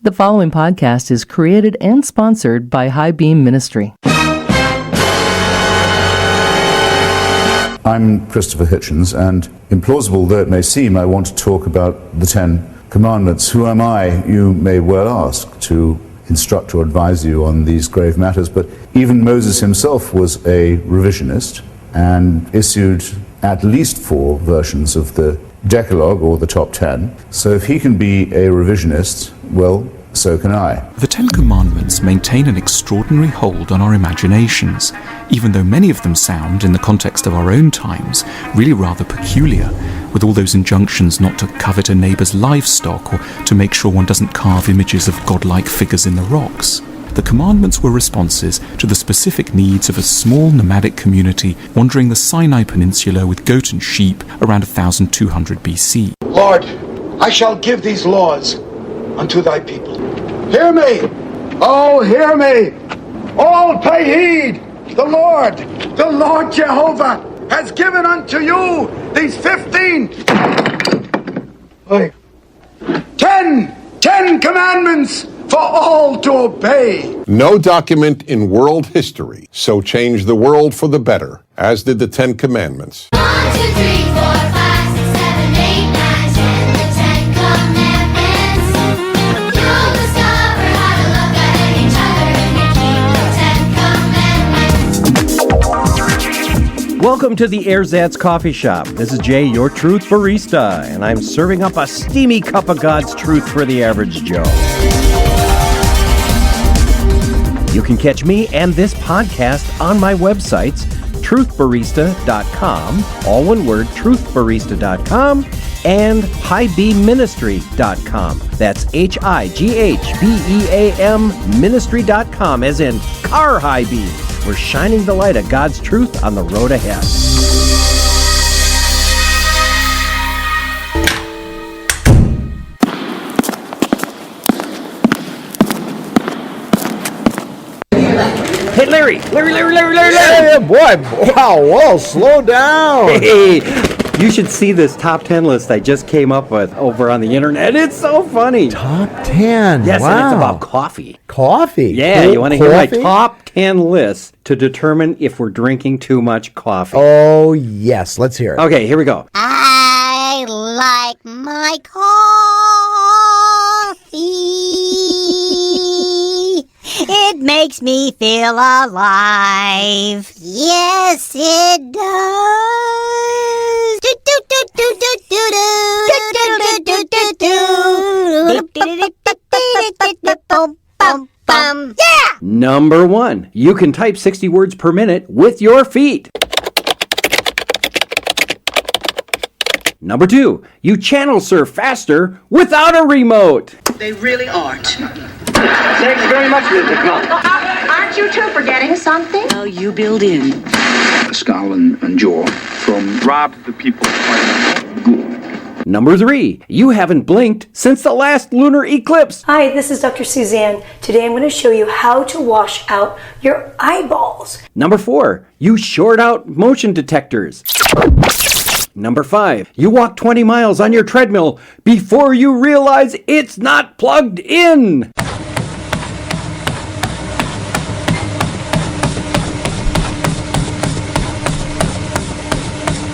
The following podcast is created and sponsored by High Beam Ministry. I'm Christopher Hitchens, and implausible though it may seem, I want to talk about the Ten Commandments. Who am I, you may well ask, to instruct or advise you on these grave matters, but even Moses himself was a revisionist and issued at least 4 versions of the Decalogue, or the top 10. So if he can be a revisionist, well, so can I. The Ten Commandments maintain an extraordinary hold on our imaginations, even though many of them sound, in the context of our own times, really rather peculiar, with all those injunctions not to covet a neighbour's livestock or to make sure one doesn't carve images of godlike figures in the rocks. The commandments were responses to the specific needs of a small nomadic community wandering the Sinai Peninsula with goat and sheep around 1200 BC. Lord, I shall give these laws unto thy people. Hear me! Oh, hear me! All pay heed! The Lord Jehovah has given unto you these 10 commandments for all to obey. No document in world history so changed the world for the better as did the Ten Commandments. 1, 2, 3, 4, 5, 6, 7, 8, 9, 10, the 10 Commandments. You'll discover how to look at each other and you keep the 10 Commandments. Welcome to the Erzatz Coffee Shop. This is Jay, your Truth Barista, and I'm serving up a steamy cup of God's truth for the average Joe. You can catch me and this podcast on my websites, truthbarista.com, all one word, truthbarista.com, and highbeamministry.com. That's HIGHBEAM ministry.com, as in car high beam. We're shining the light of God's truth on the road ahead. Hey, Larry! Hey, boy, wow, whoa, slow down. Hey, you should see this top 10 list I just came up with over on the internet. It's so funny. Top 10. Yes, wow. and it's about coffee. Coffee? Yeah, you want to hear my Coffee? top 10 list to determine if we're drinking too much coffee. Oh, yes, let's hear it. Okay, here we go. I like my coffee. It makes me feel alive. Yes, it does. Do do do do do do do do do do. Yeah! Number 1, you can type 60 words per minute with your feet. Number 2, you channel surf faster without a remote. They really aren't. Thanks very much, Mr. Clark. Aren't you two forgetting something? Well, you build in. Skull and jaw from rob the people. Good. Number 3, you haven't blinked since the last lunar eclipse. Hi, this is Dr. Suzanne. Today I'm going to show you how to wash out your eyeballs. Number 4, you short out motion detectors. Number 5, you walk 20 miles on your treadmill before you realize it's not plugged in.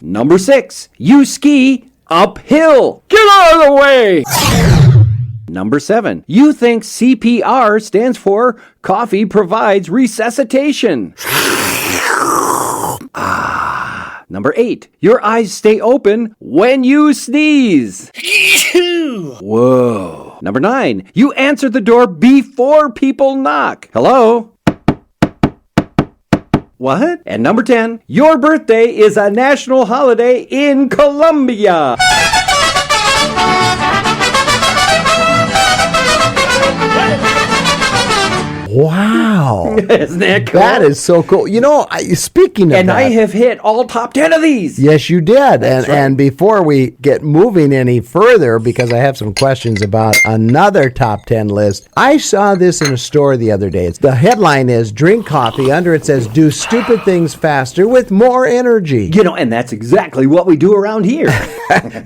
Number 6, you ski uphill. Get out of the way! Number 7, you think CPR stands for coffee provides resuscitation. Number 8, your eyes stay open when you sneeze. Whoa. Number 9, you answer the door before people knock. Hello? What? And number 10, your birthday is a national holiday in Colombia. Wow. Isn't that cool? That is so cool. You know, speaking of and that, I have hit all top 10 of these. yes, you did. That's right. And before we get moving any further, because I have some questions about another top 10 list, I saw this in a store the other day. The headline is "Drink Coffee." Under it says, "Do stupid things faster with more energy." You know, and that's exactly what we do around here.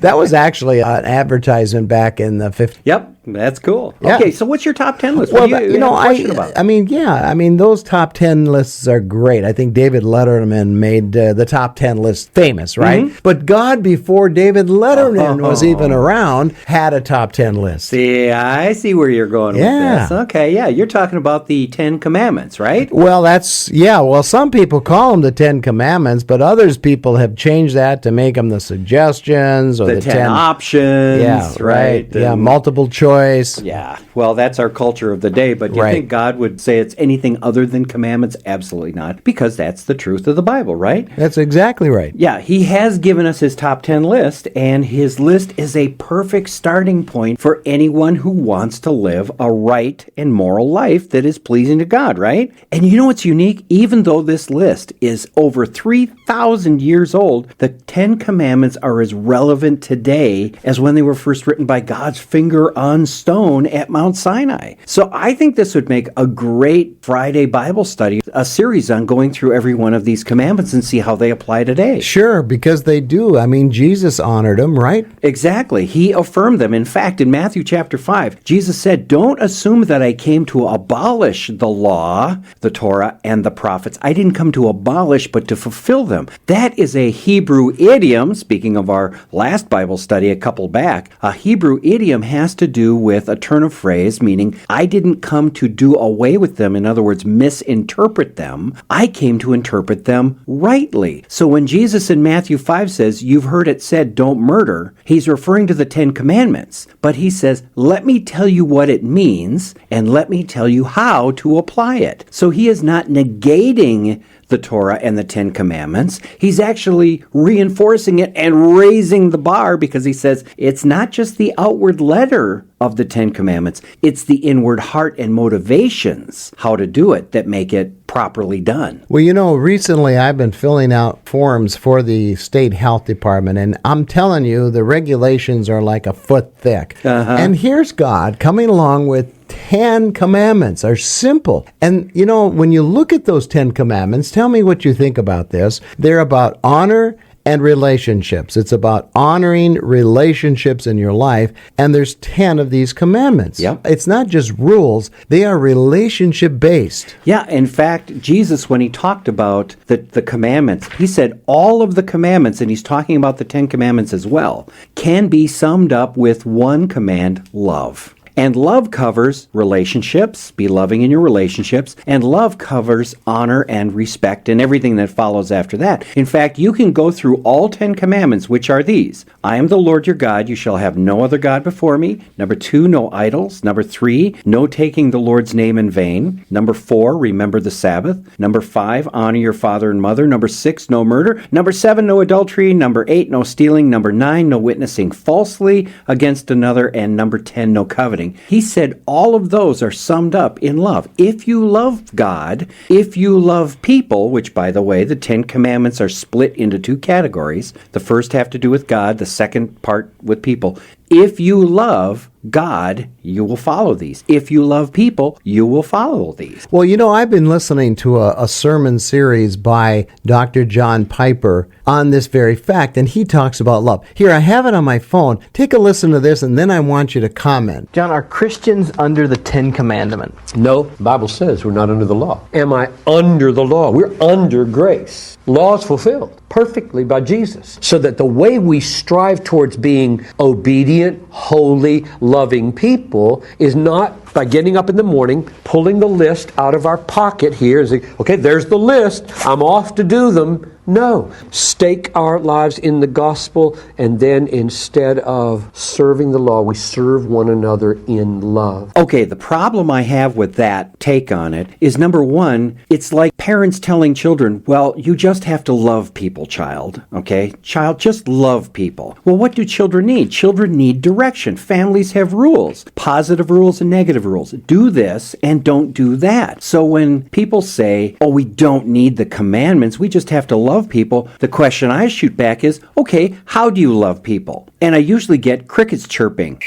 That was actually an advertisement back in the 50s. Yep, that's cool. Yeah. Okay, so what's your top 10 list? Well, What do you know, have a question about? I mean, those top 10 lists are great. I think David Letterman made the top 10 list famous, right? Mm-hmm. But God, before David Letterman was even around, had a top 10 list. See, I see where you're going Yeah. with this. Okay, yeah, you're talking about the 10 Commandments, right? Well, well, some people call them the 10 Commandments, but others people have changed that to make them the suggestions or The 10 options, Yeah, right. Yeah, And- multiple choice. Yeah, well, that's our culture of the day, but you Right. think God would say it's anything other than commandments? Absolutely not, because that's the truth of the Bible, right? That's exactly right. Yeah, he has given us his top 10 list, and his list is a perfect starting point for anyone who wants to live a right and moral life that is pleasing to God, right? And you know what's unique? Even though this list is over 3,000 years old, the 10 Commandments are as relevant today as when they were first written by God's finger on stone at Mount Sinai. So I think this would make a great Friday Bible study, a series on going through every one of these commandments and see how they apply today. Sure, because they do. I mean, Jesus honored them, right? Exactly. He affirmed them. In fact, in Matthew chapter 5, Jesus said, "Don't assume that I came to abolish the law, the Torah, and the prophets. I didn't come to abolish, but to fulfill them." That is a Hebrew idiom. Speaking of our last Bible study a couple back, a Hebrew idiom has to do with a turn of phrase, meaning I didn't come to do away with them. In other words, misinterpret them. I came to interpret them rightly. So when Jesus in Matthew 5 says, "You've heard it said, don't murder," he's referring to the 10 Commandments. But he says, let me tell you what it means, and let me tell you how to apply it. So he is not negating the Torah and the 10 Commandments. He's actually reinforcing it and raising the bar, because he says it's not just the outward letter of the 10 Commandments, it's the inward heart and motivations, how to do it, that make it properly done. Well, you know, recently I've been filling out forms for the state health department, and I'm telling you, the regulations are like a foot thick. And here's God coming along with 10 commandments. Are simple. And, you know, when you look at those 10 commandments, tell me what you think about this. They're about honor and relationships. It's about honoring relationships in your life, and there's 10 of these commandments. Yep. It's not just rules, they are relationship based. Yeah, in fact, Jesus, when he talked about the commandments, he said all of the commandments, and he's talking about the 10 Commandments as well, can be summed up with one command: love. And love covers relationships, be loving in your relationships, and love covers honor and respect and everything that follows after that. In fact, you can go through all 10 commandments, which are these: I am the Lord your God, you shall have no other God before me. Number 2, no idols. Number 3, no taking the Lord's name in vain. Number 4, remember the Sabbath. Number 5, honor your father and mother. Number 6, no murder. Number 7, no adultery. Number 8, no stealing. Number 9, no witnessing falsely against another. And number 10, no coveting. He said all of those are summed up in love. If you love God, if you love people, which, by the way, the 10 Commandments are split into 2 categories. The first have to do with God, the second part with people. If you love God, you will follow these. If you love people, you will follow these. Well, you know, I've been listening to a sermon series by Dr. John Piper on this very fact, and he talks about love. Here, I have it on my phone. Take a listen to this, and then I want you to comment. John, are Christians under the 10 Commandments? No, the Bible says we're not under the law. Am I under the law? We're under grace. Law is fulfilled perfectly by Jesus. So that the way we strive towards being obedient, holy, loving people is not by getting up in the morning, pulling the list out of our pocket here and saying, okay, there's the list, I'm off to do them. No. Stake our lives in the gospel, and then instead of serving the law, we serve one another in love. Okay, the problem I have with that take on it is, number one, it's like parents telling children, well, you just have to love people, child. Okay? Child, just love people. Well, what do children need? Children need direction. Families have rules, positive rules and negative rules. Do this and don't do that. So when people say, oh, we don't need the commandments, we just have to love people, the question I shoot back is, okay, how do you love people? And I usually get crickets chirping.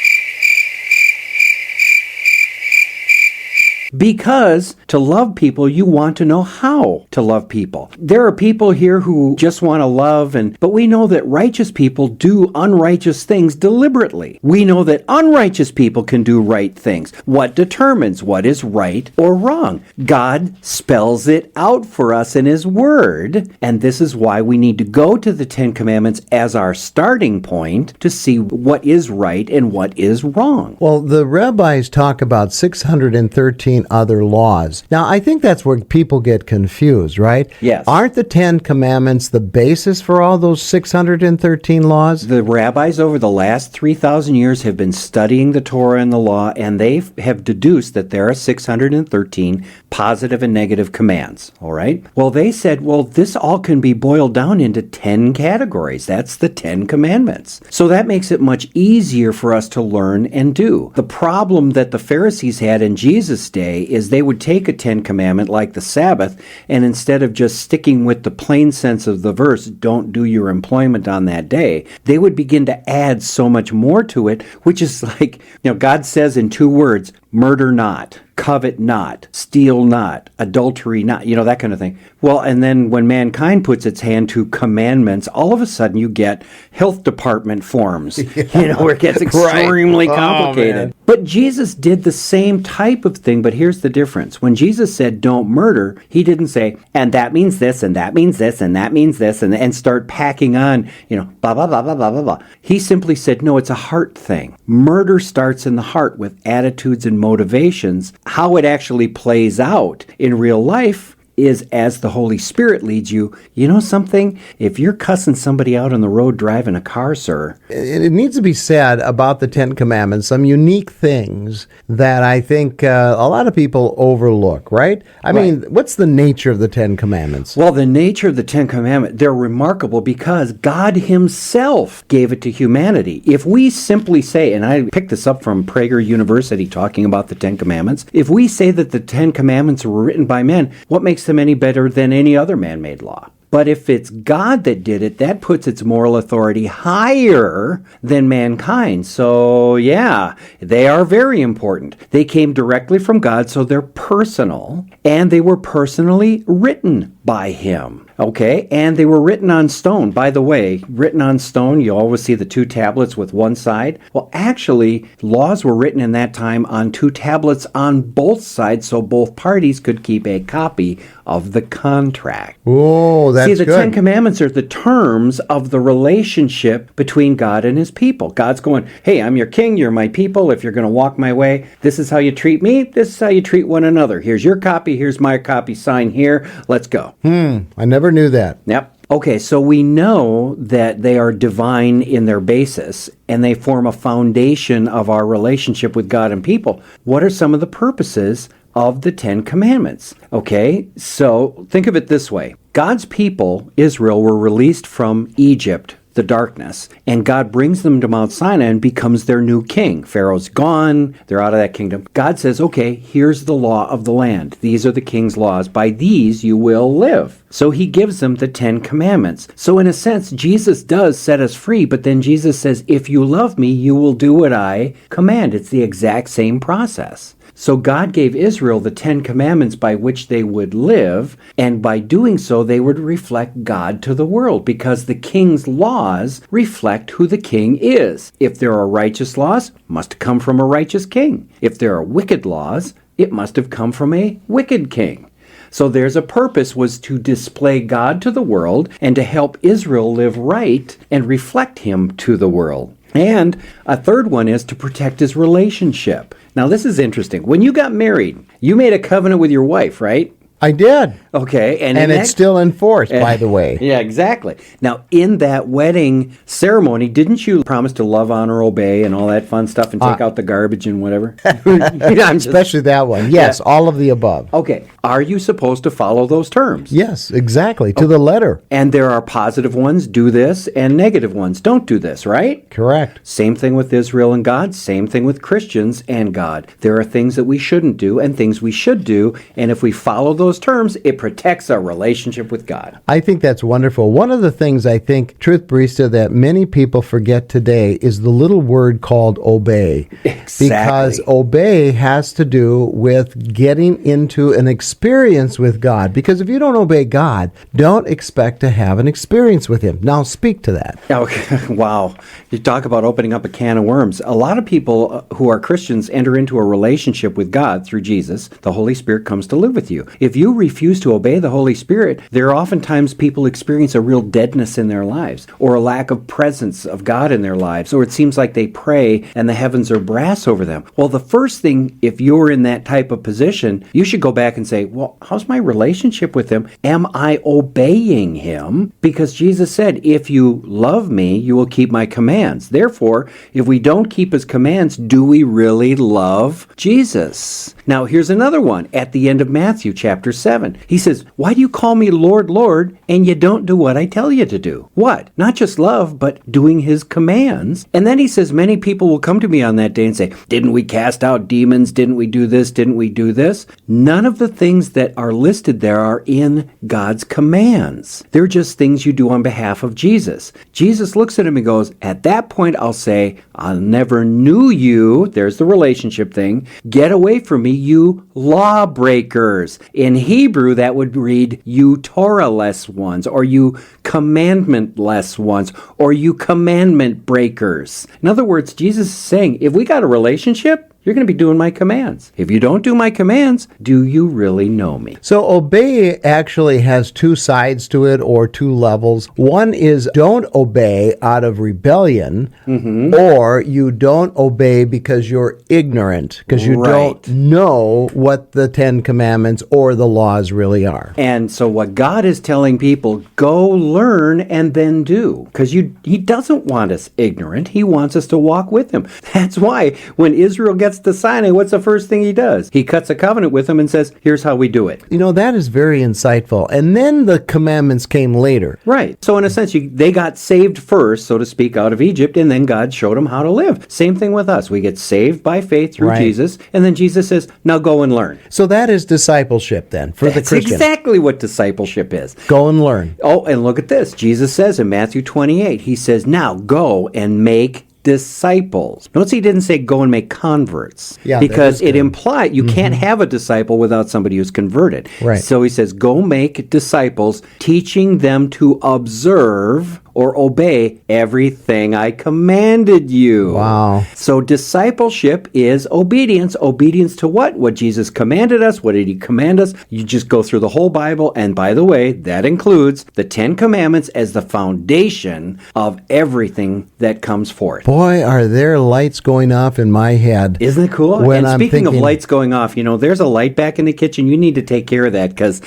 Because to love people, you want to know how to love people. There are people here who just want to love, but we know that righteous people do unrighteous things deliberately. We know that unrighteous people can do right things. What determines what is right or wrong? God spells it out for us in His Word, and this is why we need to go to the Ten Commandments as our starting point to see what is right and what is wrong. Well, the rabbis talk about 613 other laws. Now, I think that's where people get confused, right? Yes. Aren't the Ten Commandments the basis for all those 613 laws? The rabbis over the last 3,000 years have been studying the Torah and the law, and they have deduced that there are 613 positive and negative commands, all right? Well, they said, well, this all can be boiled down into 10 categories. That's the 10 Commandments. So that makes it much easier for us to learn and do. The problem that the Pharisees had in Jesus' day is they would take a 10 commandment like the Sabbath, and instead of just sticking with the plain sense of the verse, don't do your employment on that day, they would begin to add so much more to it, which is like, God says in 2 words, murder not, covet not, steal not, adultery not, that kind of thing. Well, and then when mankind puts its hand to commandments, all of a sudden you get health department forms, where it gets extremely complicated. But Jesus did the same type of thing, but here's the difference. When Jesus said don't murder, He didn't say, and that means this, and that means this, and that means this, and start packing on, blah, blah, blah, blah, blah, blah, blah. He simply said, no, it's a heart thing. Murder starts in the heart with attitudes and motivations. How it actually plays out in real life is as the Holy Spirit leads you. You know something? If you're cussing somebody out on the road driving a car, sir. It needs to be said about the Ten Commandments, some unique things that I think a lot of people overlook, right? I mean, what's the nature of the Ten Commandments? Well, the nature of the Ten Commandments, they're remarkable because God Himself gave it to humanity. If we simply say, and I picked this up from Prager University talking about the Ten Commandments, if we say that the Ten Commandments were written by men, what makes them any better than any other man-made law? But if it's God that did it, that puts its moral authority higher than mankind. So, yeah, they are very important. They came directly from God, so they're personal, and they were personally written by Him. Okay, and they were written on stone. By the way, written on stone, you always see the 2 tablets with one side. Well, actually, laws were written in that time on 2 tablets on both sides, so both parties could keep a copy of the contract. Oh, that's good. See, the 10 Commandments are the terms of the relationship between God and His people. God's going, hey, I'm your king, you're my people. If you're going to walk my way, this is how you treat me, this is how you treat one another. Here's your copy, here's my copy, sign here, let's go. I never knew that. Yep. Okay, so we know that they are divine in their basis, and they form a foundation of our relationship with God and people. What are some of the purposes of the 10 Commandments? Okay, so think of it this way. God's people, Israel, were released from Egypt, the darkness, and God brings them to Mount Sinai and becomes their new king. Pharaoh's gone, they're out of that kingdom. God says, okay, here's the law of the land. These are the king's laws. By these you will live. So He gives them the 10 Commandments. So in a sense, Jesus does set us free, but then Jesus says, if you love me, you will do what I command. It's the exact same process. So God gave Israel the 10 Commandments by which they would live, and by doing so, they would reflect God to the world, because the king's laws reflect who the king is. If there are righteous laws, must come from a righteous king. If there are wicked laws, it must have come from a wicked king. So there's a purpose, was to display God to the world and to help Israel live right and reflect Him to the world. And a third one is to protect His relationship. Now, this is interesting. When you got married, you made a covenant with your wife, right? I did. Okay. And in it's that- still enforced, by the way. Yeah, exactly. Now, in that wedding ceremony, didn't you promise to love, honor, obey, and all that fun stuff, and take out the garbage and whatever? Especially that one. Yes, all of the above. Okay. Are you supposed to follow those terms? Yes, exactly, to the letter. And there are positive ones, do this, and negative ones, don't do this, right? Correct. Same thing with Israel and God, same thing with Christians and God. There are things that we shouldn't do and things we should do, and if we follow those terms, it protects our relationship with God. I think that's wonderful. One of the things I think, Truth Barista, that many people forget today is the little word called obey. Exactly. Because obey has to do with getting into an experience with God. Because if you don't obey God, don't expect to have an experience with Him. Now speak to that. Okay. Wow. You talk about opening up a can of worms. A lot of people who are Christians enter into a relationship with God through Jesus. The Holy Spirit comes to live with you. If you refuse to obey the Holy Spirit, there are oftentimes people experience a real deadness in their lives, or a lack of presence of God in their lives, or it seems like they pray and the heavens are brass over them. Well, the first thing, if you're in that type of position, you should go back and say, well, how's my relationship with Him? Am I obeying Him? Because Jesus said, if you love me, you will keep my commands. Therefore, if we don't keep His commands, do we really love Jesus? Now, here's another one at the end of Matthew chapter 7. He says, why do you call me Lord, Lord, and you don't do what I tell you to do? What? Not just love, but doing His commands. And then he says, many people will come to me on that day and say, didn't we cast out demons? Didn't we do this? Didn't we do this? None of the things that are listed there are in God's commands. They're just things you do on behalf of Jesus. Jesus looks at him and goes, at that point, I'll say, I never knew you. There's the relationship thing. Get away from me, you lawbreakers. In Hebrew, that would read, you Torah-less ones, or you commandment-less ones, or you commandment breakers. In other words, Jesus is saying, if we got a relationship, you're going to be doing my commands. If you don't do my commands, do you really know me? So obey actually has two sides to it, or two levels. One is don't obey out of rebellion, or you don't obey because you're ignorant, because you don't know what the Ten Commandments or the laws really are. And so what God is telling people, go learn and then do. Because He doesn't want us ignorant. He wants us to walk with Him. That's why when Israel gets to Sinai, what's the first thing He does? He cuts a covenant with them and says, here's how we do it. You know, that is very insightful. And then the commandments came later. Right. So in a sense, they got saved first, so to speak, out of Egypt, and then God showed them how to live. Same thing with us. We get saved by faith through Jesus, and then Jesus says, now go and learn. So that is discipleship then for the Christian. That's exactly what discipleship is. Go and learn. Oh, and look at this. Jesus says in Matthew 28, He says, now go and make disciples. Notice He didn't say go and make converts, because it implied you can't have a disciple without somebody who's converted. Right. So He says go make disciples, teaching them to observe or obey everything I commanded you. Wow. So discipleship is obedience. Obedience to what? What Jesus commanded us. What did He command us? You just go through the whole Bible, and by the way, that includes the Ten Commandments as the foundation of everything that comes forth. Boy, are there lights going off in my head. Isn't it cool? When And I'm speaking of thinking- lights going off, there's a light back in the kitchen. You need to take care of that because,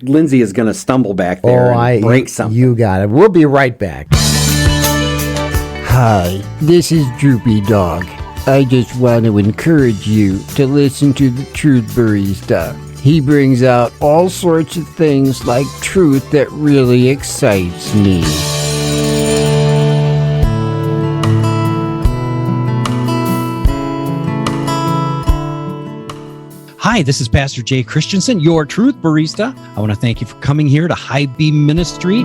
Lindsay is going to stumble back there and break something. You got it. We'll be right back. Hi, this is Droopy Dog. I just want to encourage you to listen to the Truth Barista. He brings out all sorts of things like truth that really excites me. Hi, this is Pastor Jay Christensen, your Truth Barista. I want to thank you for coming here to High Beam Ministry.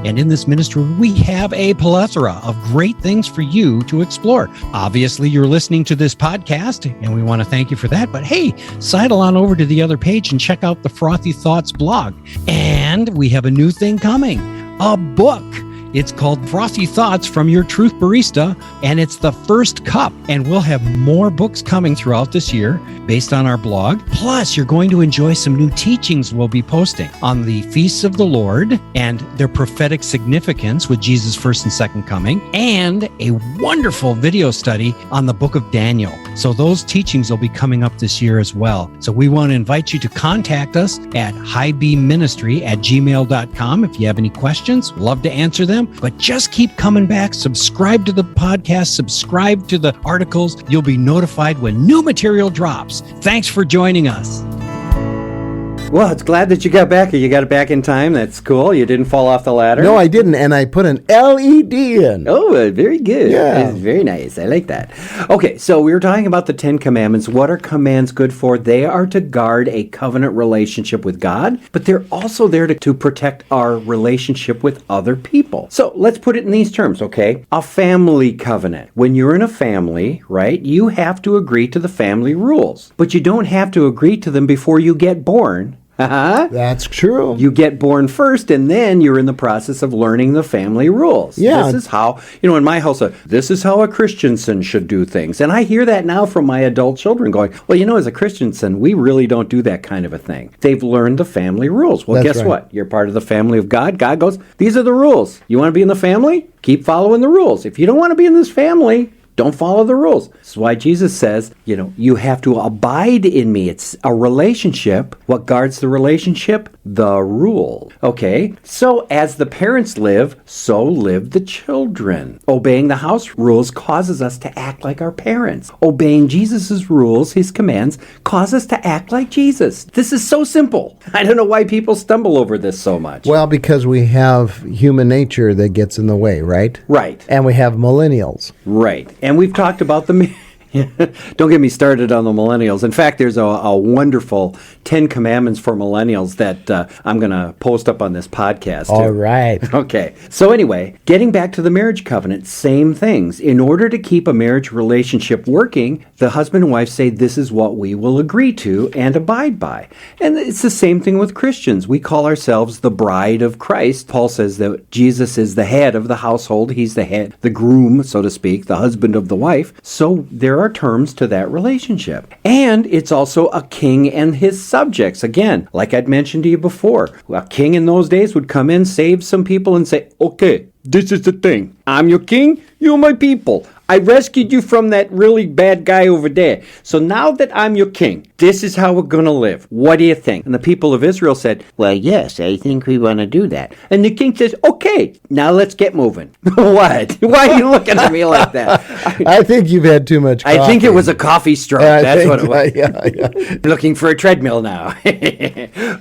And in this ministry, we have a plethora of great things for you to explore. Obviously, you're listening to this podcast, and we want to thank you for that. But hey, sidle on over to the other page and check out the Frothy Thoughts blog. And we have a new thing coming, a book. It's called Frothy Thoughts from Your Truth Barista, and it's the first cup. And we'll have more books coming throughout this year based on our blog. Plus, you're going to enjoy some new teachings we'll be posting on the feasts of the Lord and their prophetic significance with Jesus' first and second coming, and a wonderful video study on the book of Daniel. So those teachings will be coming up this year as well. So we want to invite you to contact us at highbeamministry@gmail.com. If you have any questions, love to answer them, but just keep coming back. Subscribe to the podcast, subscribe to the articles. You'll be notified when new material drops. Thanks for joining us. Well, it's glad that you got back. You got it back in time. That's cool. You didn't fall off the ladder. No, I didn't, and I put an LED in. Oh, very good. Yeah. It's very nice. I like that. Okay, so we were talking about the Ten Commandments. What are commands good for? They are to guard a covenant relationship with God, but they're also there to protect our relationship with other people. So let's put it in these terms, okay? A family covenant. When you're in a family, right, you have to agree to the family rules, but you don't have to agree to them before you get born. That's true. You get born first, and then you're in the process of learning the family rules. Yeah. This is how, in my house, this is how a Christensen should do things. And I hear that now from my adult children going, well, as a Christensen, we really don't do that kind of a thing. They've learned the family rules. Well, That's guess right. what? You're part of the family of God. God goes, these are the rules. You want to be in the family? Keep following the rules. If you don't want to be in this family, don't follow the rules. This is why Jesus says, you have to abide in me. It's a relationship. What guards the relationship? The rule. Okay, so as the parents live, so live the children. Obeying the house rules causes us to act like our parents. Obeying Jesus' rules, his commands, cause us to act like Jesus. This is so simple. I don't know why people stumble over this so much. Well, because we have human nature that gets in the way, right? Right. And we have millennials. Right. And we've talked about the... Don't get me started on the millennials. In fact, there's a wonderful 10 Commandments for millennials that I'm going to post up on this podcast. All right. Okay. So anyway, getting back to the marriage covenant, same things. In order to keep a marriage relationship working, the husband and wife say this is what we will agree to and abide by. And it's the same thing with Christians. We call ourselves the bride of Christ. Paul says that Jesus is the head of the household. He's the head, the groom, so to speak, the husband of the wife. So there are terms to that relationship. And it's also a king and his subjects. Again, like I'd mentioned to you before, a king in those days would come in, save some people, and say, okay, this is the thing. I'm your king, you're my people. I rescued you from that really bad guy over there. So now that I'm your king, this is how we're going to live. What do you think? And the people of Israel said, well, yes, I think we want to do that. And the king says, okay, now let's get moving. What? Why are you looking at me like that? I think you've had too much coffee. I think it was a coffee stroke. That's what it was. Yeah. Looking for a treadmill now.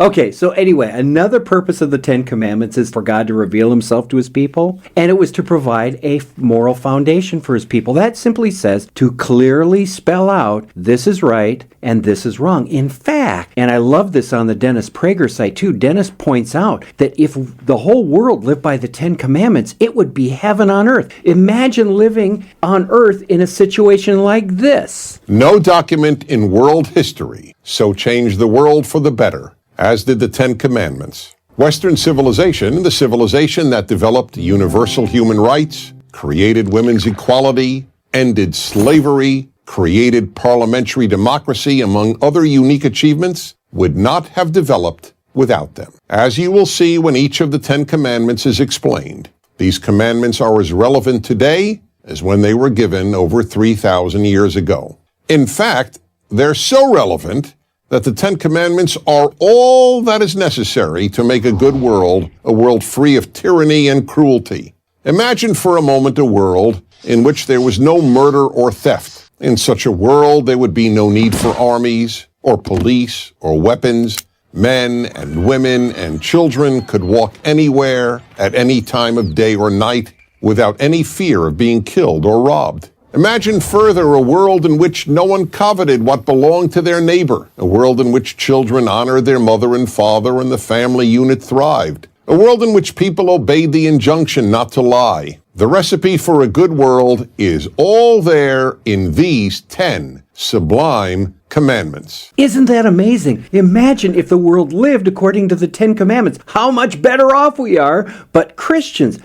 Okay, so anyway, another purpose of the Ten Commandments is for God to reveal himself to his people, and it was to provide a moral foundation for his people. That simply says to clearly spell out this is right and this is wrong. In fact, and I love this on the Dennis Prager site too, Dennis points out that if the whole world lived by the Ten Commandments, it would be heaven on earth. Imagine living on earth in a situation like this. No document in world history so changed the world for the better as did the Ten Commandments. Western civilization, the civilization that developed universal human rights, created women's equality, ended slavery, created parliamentary democracy, among other unique achievements, would not have developed without them. As you will see when each of the Ten Commandments is explained, these commandments are as relevant today as when they were given over 3,000 years ago. In fact, they're so relevant that the Ten Commandments are all that is necessary to make a good world, a world free of tyranny and cruelty. Imagine for a moment a world in which there was no murder or theft. In such a world, there would be no need for armies or police or weapons. Men and women and children could walk anywhere at any time of day or night without any fear of being killed or robbed. Imagine further a world in which no one coveted what belonged to their neighbor, a world in which children honored their mother and father and the family unit thrived, a world in which people obeyed the injunction not to lie. The recipe for a good world is all there in these 10 sublime Commandments. Isn't that amazing? Imagine if the world lived according to the Ten Commandments. How much better off we are. But Christians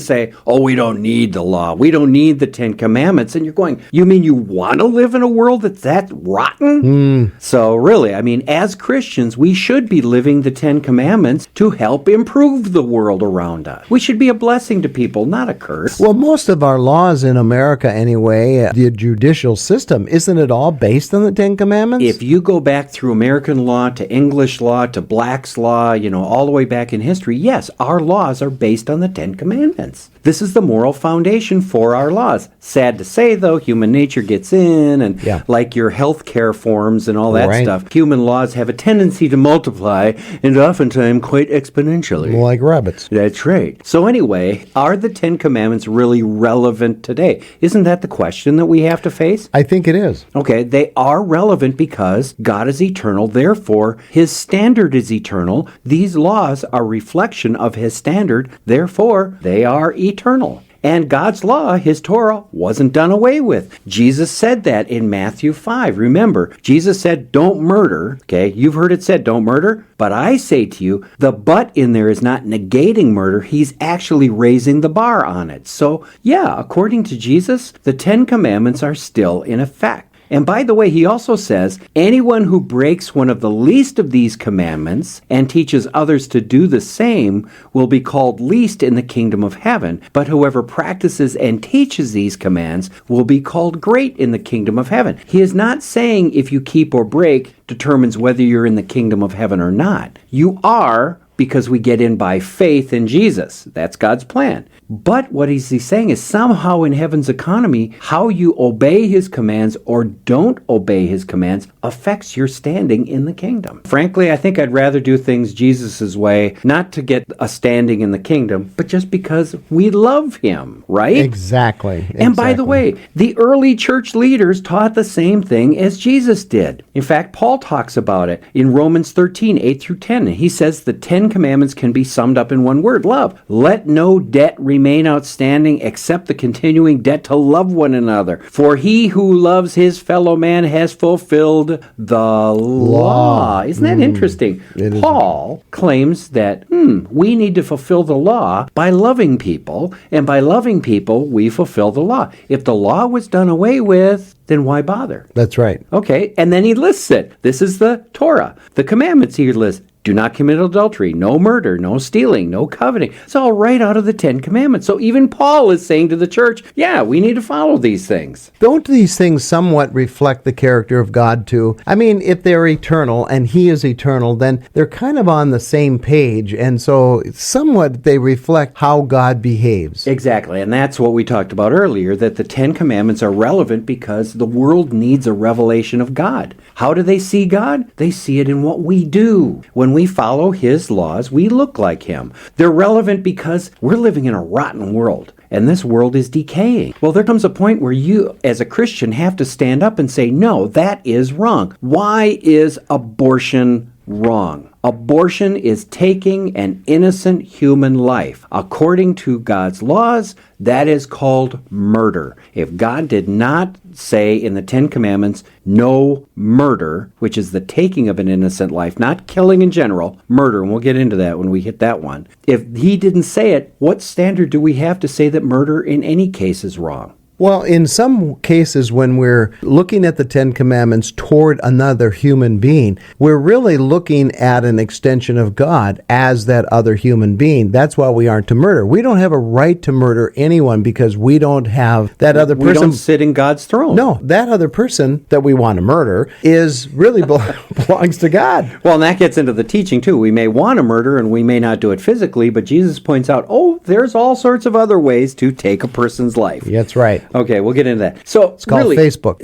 say, oh, we don't need the law. We don't need the Ten Commandments. And you're going, you mean you want to live in a world that's that rotten? So really, I mean, as Christians, we should be living the Ten Commandments to help improve the world around us. We should be a blessing to people, not a curse. Well, most of our laws in America anyway, the judicial system, isn't it all based on the Ten Commandments? If you go back through American law to English law to Black's law, all the way back in history, yes, our laws are based on the Ten Commandments. This is the moral foundation for our laws. Sad to say, though, human nature gets in, and like your health care forms and all that stuff, human laws have a tendency to multiply, and oftentimes quite exponentially. Like rabbits. That's right. So anyway, are the Ten Commandments really relevant today? Isn't that the question that we have to face? I think it is. Okay, they are relevant because God is eternal, therefore His standard is eternal. These laws are a reflection of His standard, therefore they are eternal. And God's law, His Torah, wasn't done away with. Jesus said that in Matthew 5. Remember, Jesus said, don't murder. Okay, you've heard it said, don't murder. But I say to you, the but in there is not negating murder. He's actually raising the bar on it. So, yeah, according to Jesus, the Ten Commandments are still in effect. And by the way, he also says, anyone who breaks one of the least of these commandments and teaches others to do the same will be called least in the kingdom of heaven. But whoever practices and teaches these commands will be called great in the kingdom of heaven. He is not saying if you keep or break determines whether you're in the kingdom of heaven or not. You are, because we get in by faith in Jesus. That's God's plan. But what he's saying is somehow in heaven's economy, how you obey His commands or don't obey His commands affects your standing in the kingdom. Frankly, I think I'd rather do things Jesus' way, not to get a standing in the kingdom, but just because we love Him, right? Exactly. And by the way, the early church leaders taught the same thing as Jesus did. In fact, Paul talks about it in Romans 13, 8 through 10. He says the Ten Commandments can be summed up in one word, love. Let no debt remain outstanding except the continuing debt to love one another. For he who loves his fellow man has fulfilled the law. Isn't that interesting? Paul claims that we need to fulfill the law by loving people, and by loving people, we fulfill the law. If the law was done away with, then why bother? That's right. Okay, and then he lists it. This is the Torah. The commandments he lists. Do not commit adultery, no murder, no stealing, no coveting. It's all right out of the Ten Commandments. So even Paul is saying to the church, yeah, we need to follow these things. Don't these things somewhat reflect the character of God too? I mean, if they're eternal and He is eternal, then they're kind of on the same page. And so somewhat they reflect how God behaves. Exactly. And that's what we talked about earlier, that the Ten Commandments are relevant because the world needs a revelation of God. How do they see God? They see it in what we do. When we follow His laws, we look like Him. They're relevant because we're living in a rotten world, and this world is decaying. Well, there comes a point where you, as a Christian, have to stand up and say, no, that is wrong. Why is abortion wrong? Abortion is taking an innocent human life. According to God's laws, that is called murder. If God did not say in the Ten Commandments, no murder, which is the taking of an innocent life, not killing in general, murder, and we'll get into that when we hit that one. If He didn't say it, what standard do we have to say that murder in any case is wrong? Well, in some cases, when we're looking at the Ten Commandments toward another human being, we're really looking at an extension of God as that other human being. That's why we aren't to murder. We don't have a right to murder anyone because we don't have that other person. We don't sit in God's throne. No, that other person that we want to murder is really belongs to God. Well, and that gets into the teaching, too. We may want to murder and we may not do it physically, but Jesus points out, there's all sorts of other ways to take a person's life. That's right. Okay, we'll get into that. So it's called Facebook.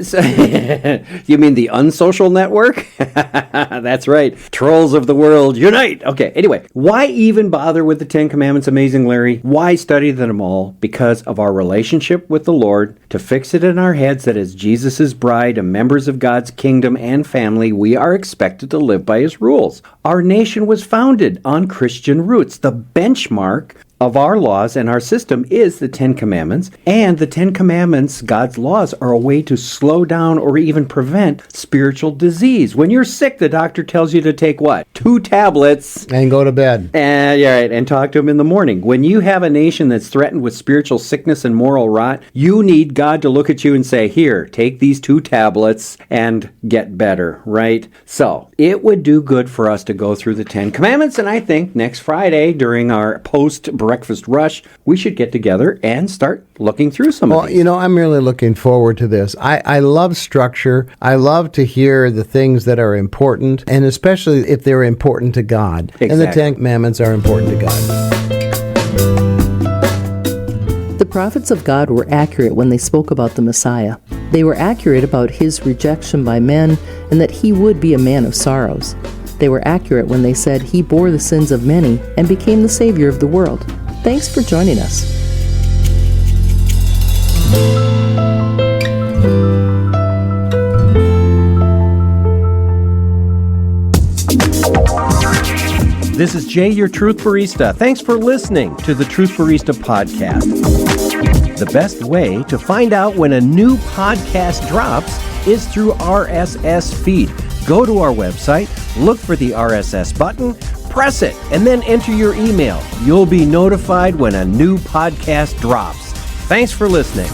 You mean the unsocial network? That's right. Trolls of the world, unite! Okay, anyway, why even bother with the Ten Commandments, Amazing Larry? Why study them all? Because of our relationship with the Lord, to fix it in our heads that as Jesus' bride and members of God's kingdom and family, we are expected to live by his rules. Our nation was founded on Christian roots. The benchmark of our laws and our system is the Ten Commandments, and the Ten Commandments, God's laws, are a way to slow down or even prevent spiritual disease. When you're sick, the doctor tells you to take what? 2 tablets. And go to bed. And talk to him in the morning. When you have a nation that's threatened with spiritual sickness and moral rot, you need God to look at you and say, here, take these 2 tablets and get better, right? So, it would do good for us to go through the Ten Commandments, and I think next Friday during our post-breakfast rush, we should get together and start looking through some of these. You know, I'm really looking forward to this. I love structure. I love to hear the things that are important, and especially if they're important to God. Exactly. And the Ten Commandments are important to God. The prophets of God were accurate when they spoke about the Messiah. They were accurate about his rejection by men and that he would be a man of sorrows. They were accurate when they said he bore the sins of many and became the Savior of the world. Thanks for joining us. This is Jay, your Truth Barista. Thanks for listening to the Truth Barista podcast. The best way to find out when a new podcast drops is through RSS feed. Go to our website, look for the RSS button, press it, and then enter your email. You'll be notified when a new podcast drops. Thanks for listening.